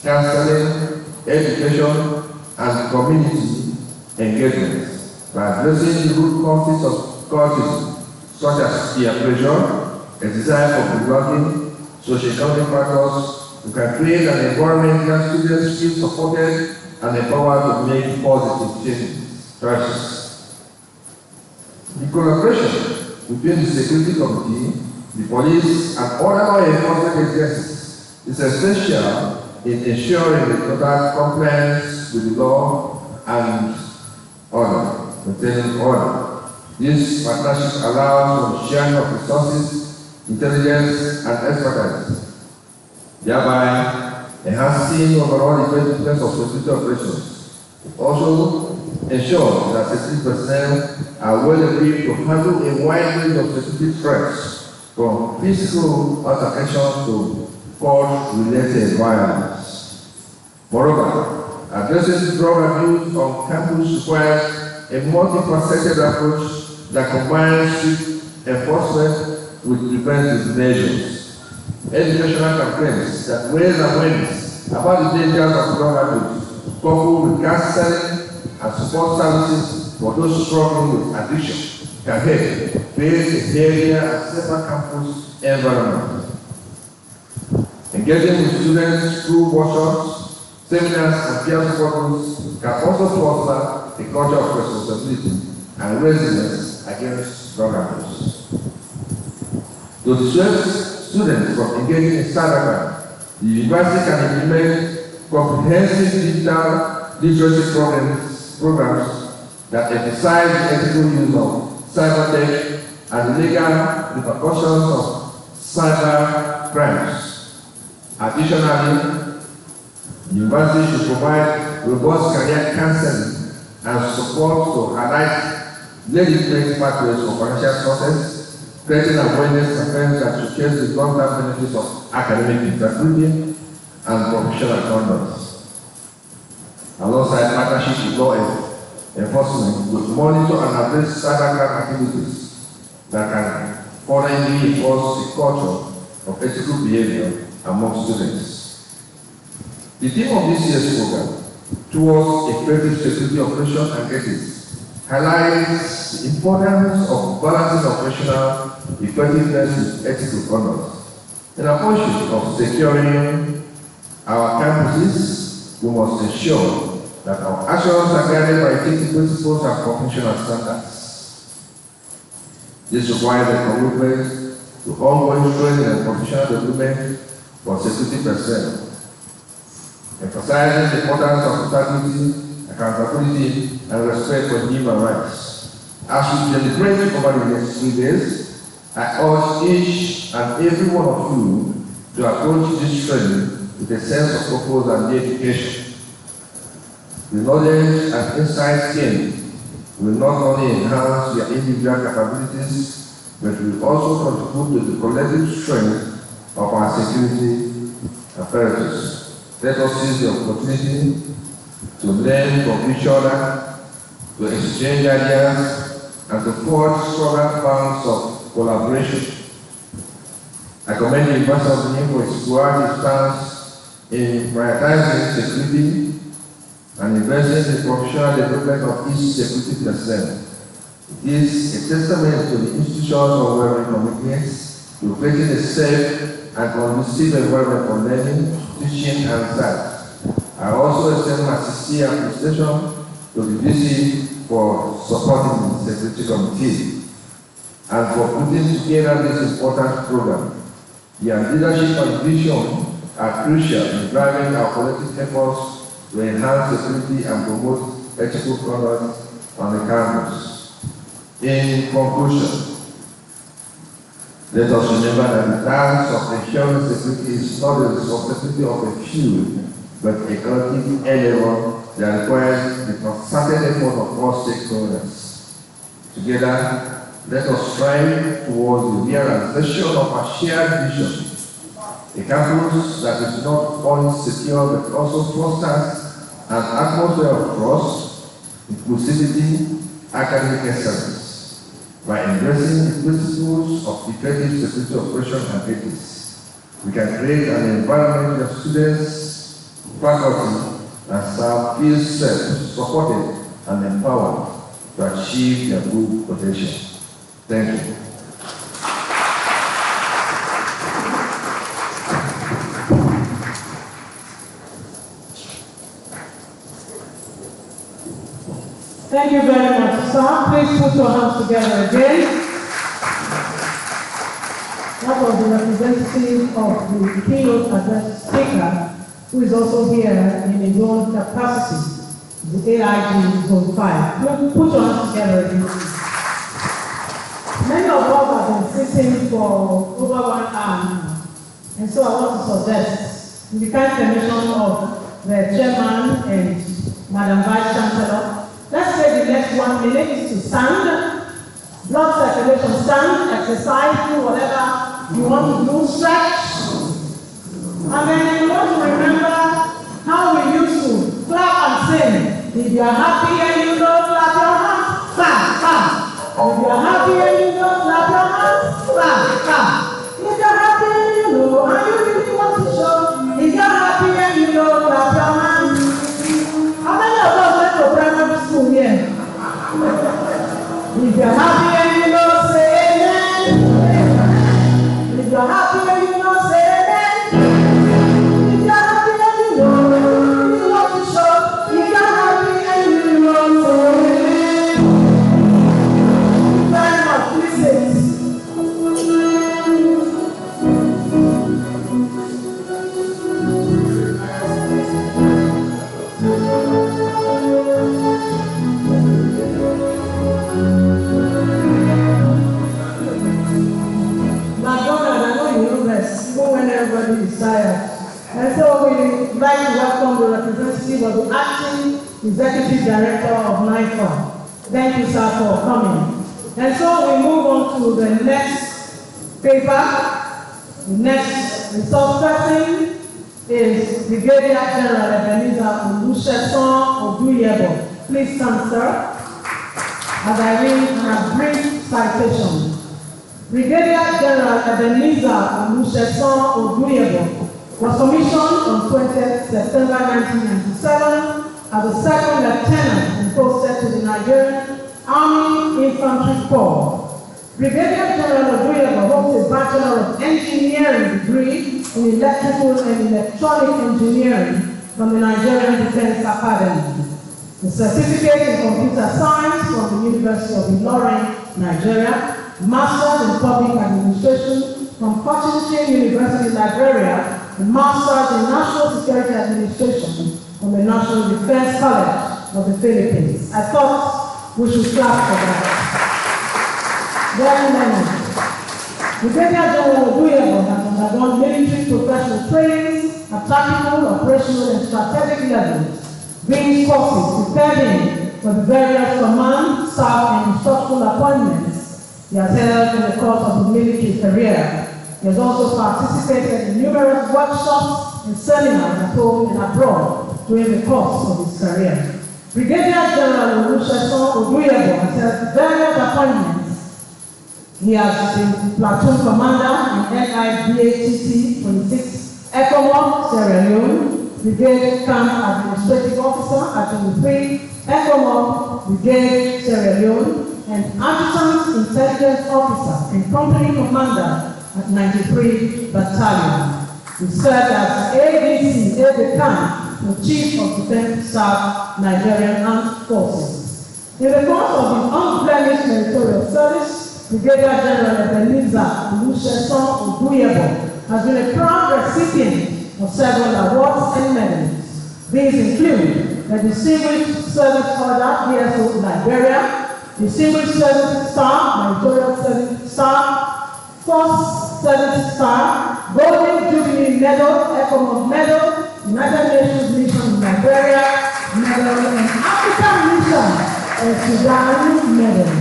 counseling, education, and community engagement by addressing the root causes of cultism, such as peer pressure, a desire for belonging, socioeconomic factors. We can create an environment where students feel supported and empowered to make positive choices. The collaboration between the security committee, the police, and other law enforcement agencies is essential in ensuring the total compliance with the law and order, maintaining order. This partnership allows for the sharing of resources, intelligence, and expertise, thereby enhancing overall effectiveness of security operations. It also ensures that security personnel are well equipped to handle a wide range of security threats, from physical altercations to court-related violence. Moreover, addressing drug abuse on campus requires a multifaceted approach that combines strict enforcement with preventive measures. Educational campaigns that raise awareness about the dangers of drug abuse, coupled with counseling and support services for those struggling with addiction, can help create a healthier and safer campus environment. Engaging with students through workshops, seminars, and peer support groups can also foster a culture of responsibility and resilience against drug abuse. To dissuade students from engaging in cybercrime, the university can implement comprehensive digital literacy programs that emphasize the ethical use of cyber tech and the legal repercussions of cyber crimes. Additionally, the university should provide robust career counseling and support to highlight legitimate pathways for financial success, creating awareness campaigns that showcase the long-term benefits of academic integrity and professional conduct. Alongside partnership with law enforcement, we monitor and address cybercrime activities that can further reinforce the culture of ethical behavior among students. The theme of this year's program, Towards Effective Security Operations and Ethics, highlights the importance of balancing operational effectiveness with ethical conduct. In our pursuit of securing our campuses, we must ensure that our actions are guided by ethical principles and professional standards. This requires a commitment to ongoing training and professional development for security personnel, emphasizing the importance of integrity, accountability, and respect for human rights. As we deliberate over the next 3 days, I urge each and every one of you to approach this training with a sense of purpose and dedication. The knowledge and insight gained will not only enhance your individual capabilities, but will also contribute to the collective strength of our security apparatus. Let us seize the opportunity to learn from each other, to exchange ideas, and to forge stronger bonds of collaboration. I commend the University of Benin for its proactive stance in prioritizing security and investing in the professional development of each security personnel. It is a testament to the institution's unwavering commitment to creating a safe and conducive environment for learning, teaching, and research. I also extend my sincere appreciation to the VC for supporting the Security Committee and for putting together this important program. Their leadership and vision are crucial in driving our collective efforts to enhance security and promote ethical conduct on the campus. In conclusion, let us remember that the task of ensuring security is not the responsibility of a few, but a collective endeavor that requires the concerted effort of all stakeholders. Together, let us strive towards the realization of our shared vision, a campus that is not only secure but also fosters an atmosphere of trust, inclusivity, academic excellence. By embracing the principles of effective security operation and ethics, we can create an environment where students, faculty, and staff feel safe, supported, and empowered to achieve their full potential. Thank you. Thank you very much, sir. Please put your hands together again. That was the representative of the keynote address speaker, who is also here in his own capacity, the AIG Zone 5. Put your hands together again. Many of us have been sitting for over 1 hour now, and so I want to suggest, in the kind permission of the chairman and Madam Vice Chancellor, let's take the next 1 minute to stand, blood circulation, stand, exercise, do whatever you want to do, stretch. And then you want to remember how we used to clap and sing. If you are happy and you don't clap your hands, clap, clap. If you are happy and you don't clap your hands, clap, clap. If you are happy and you know and you really want to show, if you are happy and you don't clap your hands. How many of us went to primary school here? If you are happy and you don't say amen. If you are happy and you don't say amen. If you are happy and you know you want to show. If you are happy and you don't say amen. Very much, please say it. Everybody is tired. And so we like to welcome the representative of the Acting Executive Director of NIFA. Thank you, sir, for coming. And so we move on to the next paper. The next resource person is Brigadier General Ebenezer Olusegun. Please stand, sir, as I read a brief citation. Brigadier General Ebenezer Olusegun was commissioned on 20th September 1997 as a second lieutenant and posted to the Nigerian Army Infantry Corps. Brigadier General Ugbowo holds a Bachelor of Engineering degree in Electrical and Electronic Engineering from the Nigerian Defense Academy. A certificate in Computer Science from the University of Ilorin, Nigeria. Master's in Public Administration from Cochin University, Liberia, and Master's in National Security Administration from the National Defense College of the Philippines. I thought we should clap for that. Very many. Brigadier General Ugbowo has undergone military professional training at tactical, operational, and strategic levels, being courses prepared him for the various command, staff, and instructional appointments he has held in the course of his military career. He has also participated in numerous workshops and seminars at home and abroad during the course of his career. Brigadier General Olusegun Ugbowo has held various appointments. He has been platoon commander in NIBATT 26 ECOMOG, Sierra Leone, brigade camp administrative officer at 23 ECOMOG, brigade Sierra Leone, and adjutant intelligence officer and company commander at 93 Battalion. He served as ADC, aide-de-camp, the Chief of Defense Staff, Nigerian Armed Forces. In the course of his unblemished territorial service, Brigadier General Ebenezer Olusegun Ugbowo has been a proud recipient of several awards and medals. These include the Distinguished Service Order, DSO Liberia, Distinguished Service Star, Nigeria Service Star, Force Service Star, Golden Jubilee Medal, ECOMOG Medal, United Nations Mission in Liberia Medal, and African Mission and Sudan Medal.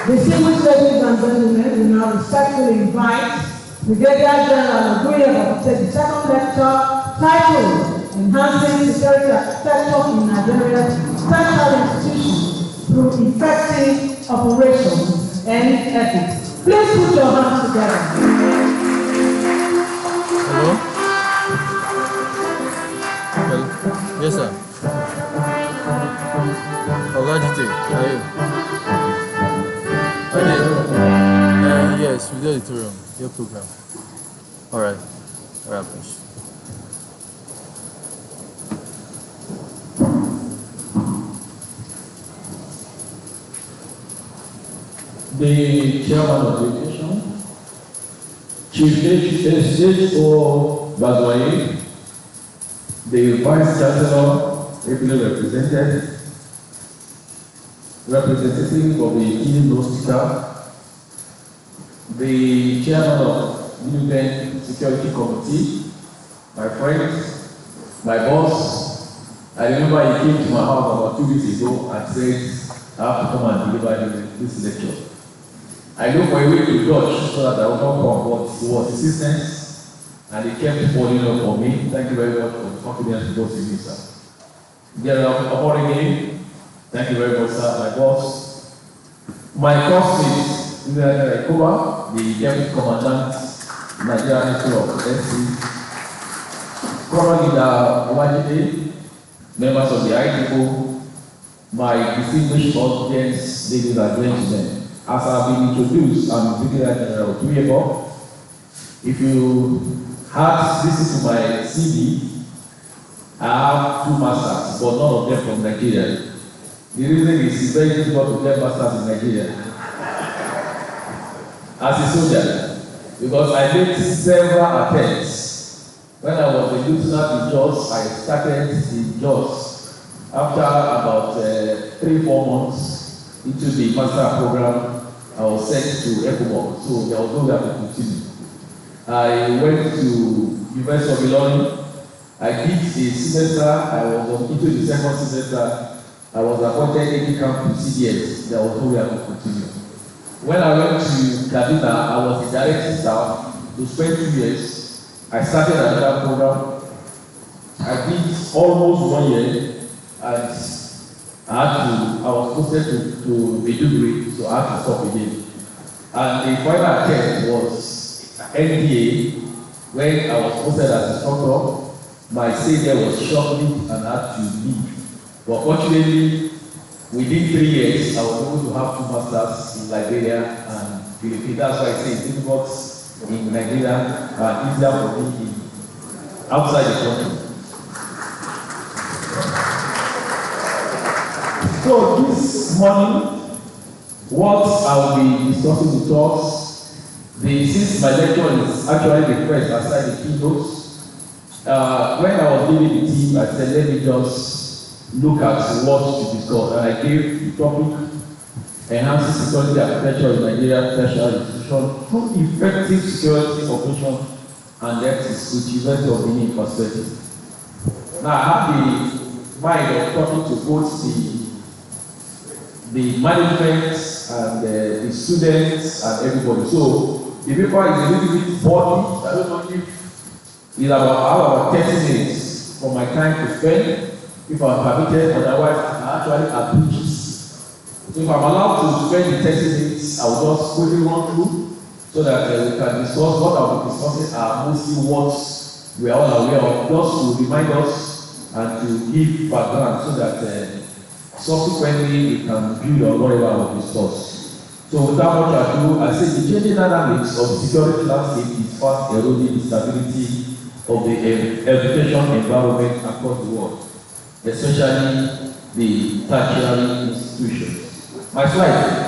Distinguished ladies and gentlemen, we now respectfully invite Brigadier General Ugbowo to take the second lecture titled Enhancing Security Architecture in Nigeria's Special Institutions through Effective Operations and Ethics. Please put your hands together. Hello? Hello? Yes, sir. Auditorium, how are you? Yes, with the auditorium, your program. Alright, please. The chairman of the nation, Chief H.O. Bazoye, the Vice Chancellor, ably represented, representative of the Akin Nostika, the chairman of Benin Security Committee, my friends, my boss. I remember he came to my house about 2 weeks ago and said, I have to come and deliver this lecture. I looked for a way to dodge so that I would not come, but it was insistence and he kept following up for me. Thank you very much for the confidence you got in me, sir. General again, thank you very much, sir. My boss, my classmate, Deco, the Deputy Commandant, Nigerian Ministry of SC, Colonel Leader Wajide, members of the IDO, my distinguished audience, ladies and gentlemen. As I have been introduced, I'm Brigadier General Ugbowo. If you had listened to my CV, I have 2 masters, but none of them from Nigeria. The reason is it's very difficult to get masters in Nigeria. As a soldier, because I made several attempts. When I was a lieutenant in Jos, I started in Jos. After about 3-4 months into the master program, I was sent to ECOMOG, so there was no way to continue. I went to University of Ilorin. I did a semester. I was into the second semester. I was appointed AD camp to CDS. There was no way to continue. When I went to Kaduna, I was the directing staff to spend 2 years. I started another program. I did almost 1 year, and I was posted to Maiduguri, so I had to stop again. And the final attempt was NDA, when I was posted as instructor. My stay there was shortly and I had to leave. But fortunately, within 3 years, I was able to have 2 masters in Liberia and Philippines. That's why I say it's difficult in Nigeria and easier for me outside the country. So this morning, what I will be discussing with us, since my lecture is actually the first aside the keynotes, when I was giving the team, I said, let me just look at what to discuss. And I gave the topic, Enhancing Security Architecture in Nigeria Special Institution through Effective Security Operation and Ethics with University of Benin perspective. Now, I have the mind of talking to both the management and the students and everybody. So The paper is a little bit body. I don't know if it's about 30 minutes for my time to spend. If I'm permitted, otherwise I actually abuse. So if I'm allowed to spend the 30 minutes, I will just quickly run through so that we can discuss what I'll be discussing are mostly what we are all aware of, just to remind us and to give background so that subsequently we can build on whatever I will discuss. So without much ado, I say the changing dynamics of the security landscape is fast eroding the stability of the education environment across the world, especially the tertiary institutions. My slide.